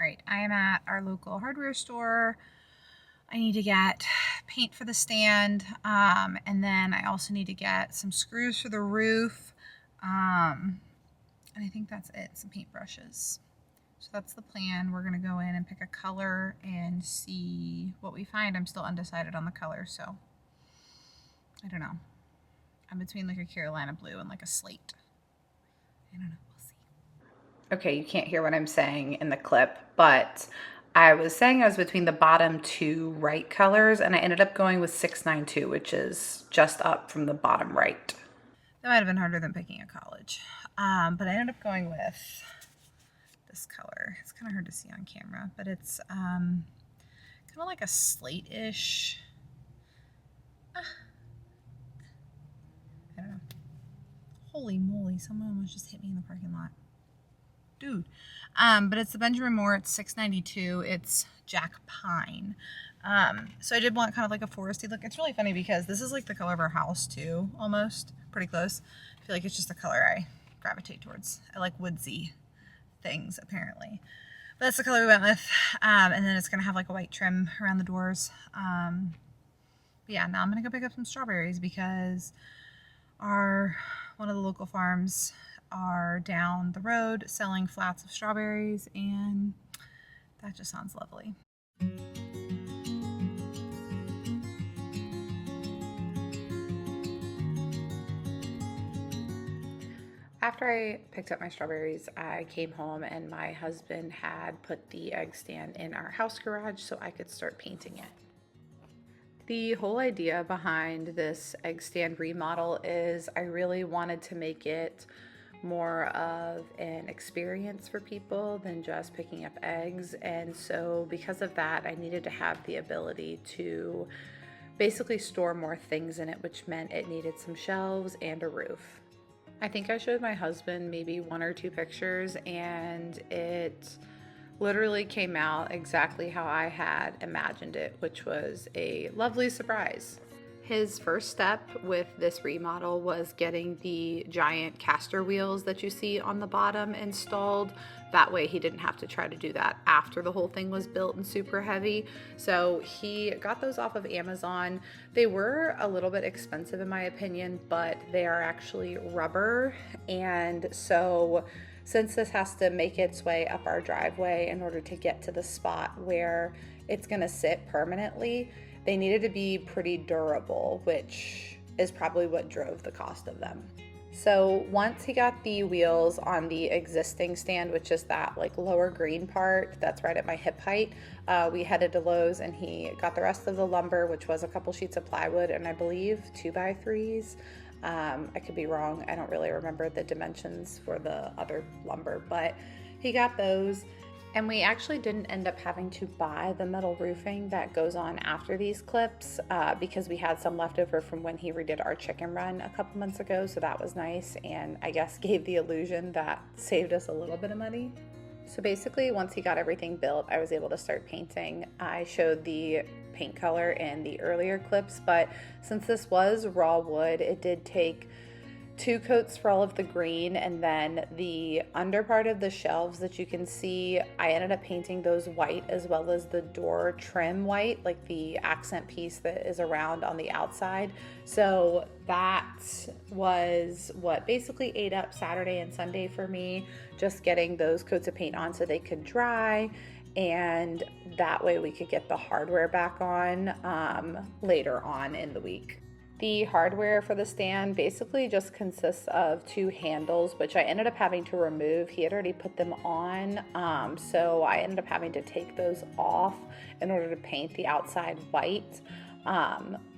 right, I am at our local hardware store. I need to get paint for the stand, and then I also need to get some screws for the roof, and I think that's it, some paintbrushes. So that's the plan. We're gonna go in and pick a color and see what we find. I'm still undecided on the color, so I don't know. I'm between like a Carolina blue and like a slate. I don't know, we'll see. Okay, you can't hear what I'm saying in the clip, but I was saying I was between the bottom two right colors, and I ended up going with 692, which is just up from the bottom right. That might have been harder than picking a college, but I ended up going with this color. It's kind of hard to see on camera, but it's kind of like a slate-ish. I don't know. Holy moly, someone almost just hit me in the parking lot. Dude. But it's the Benjamin Moore. It's 692. It's Jack Pine. So I did want kind of like a foresty look. It's really funny because this is like the color of our house too, almost. Pretty close. I feel like it's just the color I gravitate towards. I like woodsy things, apparently. But that's the color we went with. And then it's going to have like a white trim around the doors. But yeah, now I'm going to go pick up some strawberries because one of the local farms are down the road selling flats of strawberries, and that just sounds lovely. After I picked up my strawberries, I came home and my husband had put the egg stand in our house garage so I could start painting it. The whole idea behind this egg stand remodel is I really wanted to make it more of an experience for people than just picking up eggs, and so because of that I needed to have the ability to basically store more things in it, which meant it needed some shelves and a roof. I think I showed my husband maybe 1 or 2 pictures and it literally came out exactly how I had imagined it, which was a lovely surprise. His first step with this remodel was getting the giant caster wheels that you see on the bottom installed. That way he didn't have to try to do that after the whole thing was built and super heavy. So he got those off of Amazon. They were a little bit expensive in my opinion, but they are actually rubber. And so since this has to make its way up our driveway in order to get to the spot where it's gonna sit permanently, they needed to be pretty durable, which is probably what drove the cost of them. So once he got the wheels on the existing stand, which is that like lower green part that's right at my hip height, we headed to Lowe's and he got the rest of the lumber, which was a couple sheets of plywood and I believe 2x3s. I could be wrong. I don't really remember the dimensions for the other lumber, but he got those. And we actually didn't end up having to buy the metal roofing that goes on after these clips because we had some left over from when he redid our chicken run a couple months ago. So that was nice and I guess gave the illusion that saved us a little bit of money. So basically once he got everything built, I was able to start painting. I showed the paint color in the earlier clips, but since this was raw wood, it did take 2 coats for all of the green, and then the under part of the shelves that you can see, I ended up painting those white as well as the door trim white, like the accent piece that is around on the outside. So that was what basically ate up Saturday and Sunday for me, just getting those coats of paint on so they could dry, and that way we could get the hardware back on later on in the week. The hardware for the stand basically just consists of 2 handles, which I ended up having to remove. He had already put them on, so I ended up having to take those off in order to paint the outside white.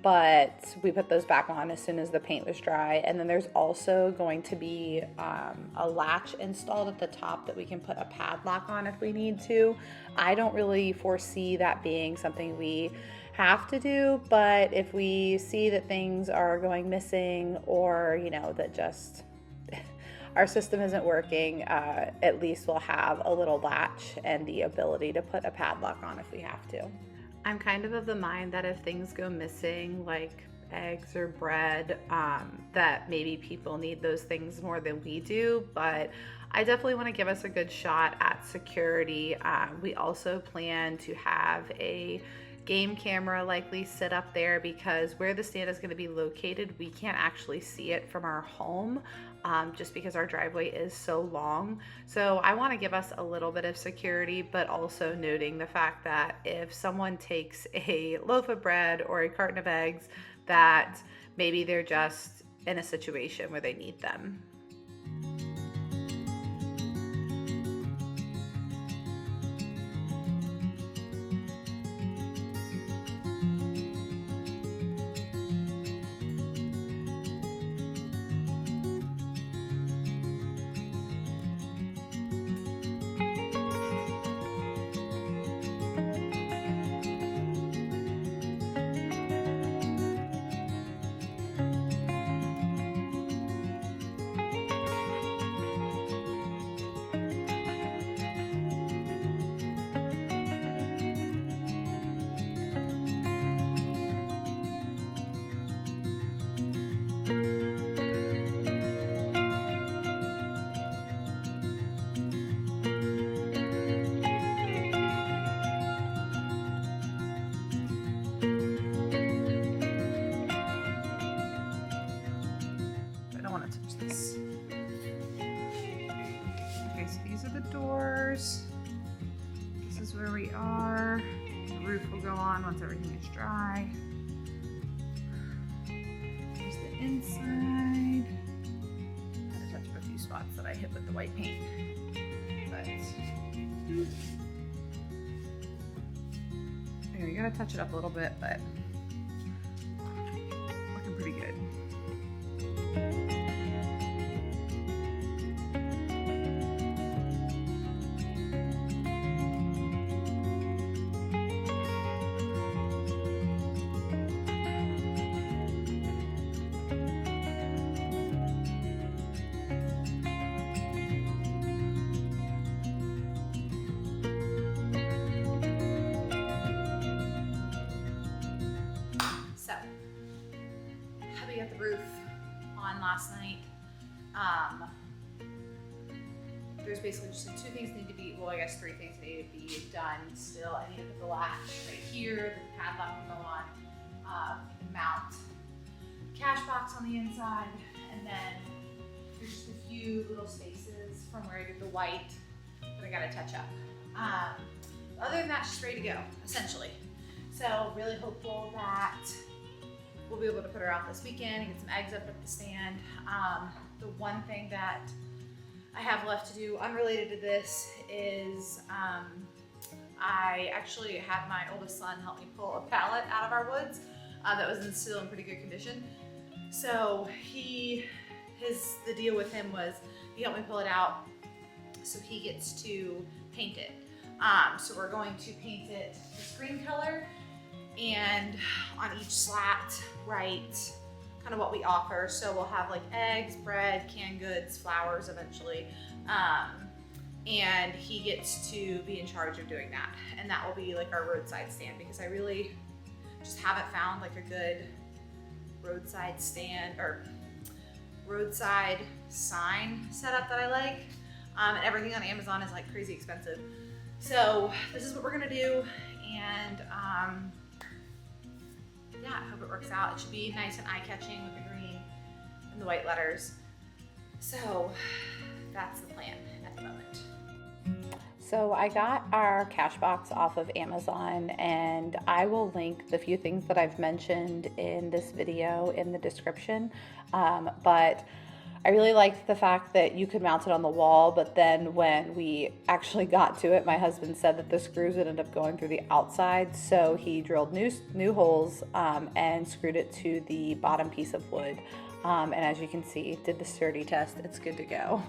But we put those back on as soon as the paint was dry. And then there's also going to be a latch installed at the top that we can put a padlock on if we need to. I don't really foresee that being something we have to do, but if we see that things are going missing or, you know, that just our system isn't working, at least we'll have a little latch and the ability to put a padlock on if we have to. I'm kind of the mind that if things go missing, like eggs or bread, that maybe people need those things more than we do, but I definitely want to give us a good shot at security. We also plan to have a game camera likely sit up there, because where the stand is going to be located, we can't actually see it from our home, just because our driveway is so long. So I want to give us a little bit of security, but also noting the fact that if someone takes a loaf of bread or a carton of eggs, that maybe they're just in a situation where they need them. Okay, so these are the doors. This is where we are. The roof will go on once everything is dry. Here's the inside. I had to touch up a few spots that I hit with the white paint. But you gotta touch it up a little bit, but looking pretty good. We got the roof on last night. There's basically just two things need to be, well, I guess three things need to be done still. I need to put the latch right here, the padlock will go on, mount cash box on the inside, and then there's just a few little spaces from where I did the white that I gotta touch up. Other than that, she's ready to go, essentially. So really hopeful that we'll be able to put her out this weekend and get some eggs up at the stand. The one thing that I have left to do unrelated to this is I actually had my oldest son help me pull a pallet out of our woods that was still in pretty good condition. So the deal with him was he helped me pull it out so he gets to paint it. So we're going to paint it this green color, and on each slat write kind of what we offer. So we'll have like eggs, bread, canned goods, flowers eventually. And he gets to be in charge of doing that. And that will be like our roadside stand, because I really just haven't found like a good roadside stand or roadside sign setup that I like. And everything on Amazon is like crazy expensive. So this is what we're gonna do. And yeah, I hope it works out. It should be nice and eye-catching with the green and the white letters. So that's the plan at the moment. So I got our cash box off of Amazon, and I will link the few things that I've mentioned in this video in the description. But I really liked the fact that you could mount it on the wall, but then when we actually got to it, my husband said that the screws would end up going through the outside, so he drilled new holes and screwed it to the bottom piece of wood. And as you can see, did the sturdy test. It's good to go.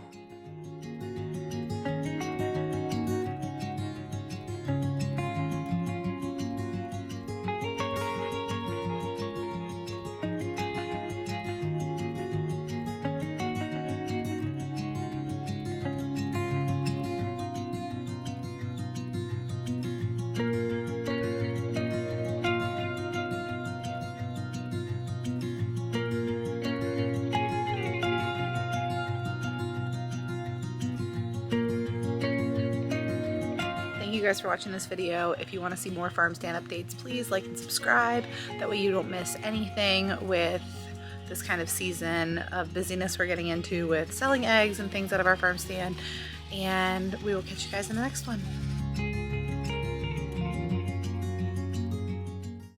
thank you guys for watching this video. If you want to see more farm stand updates, please like and subscribe. That way you don't miss anything with this kind of season of busyness we're getting into with selling eggs and things out of our farm stand. And we will catch you guys in the next one.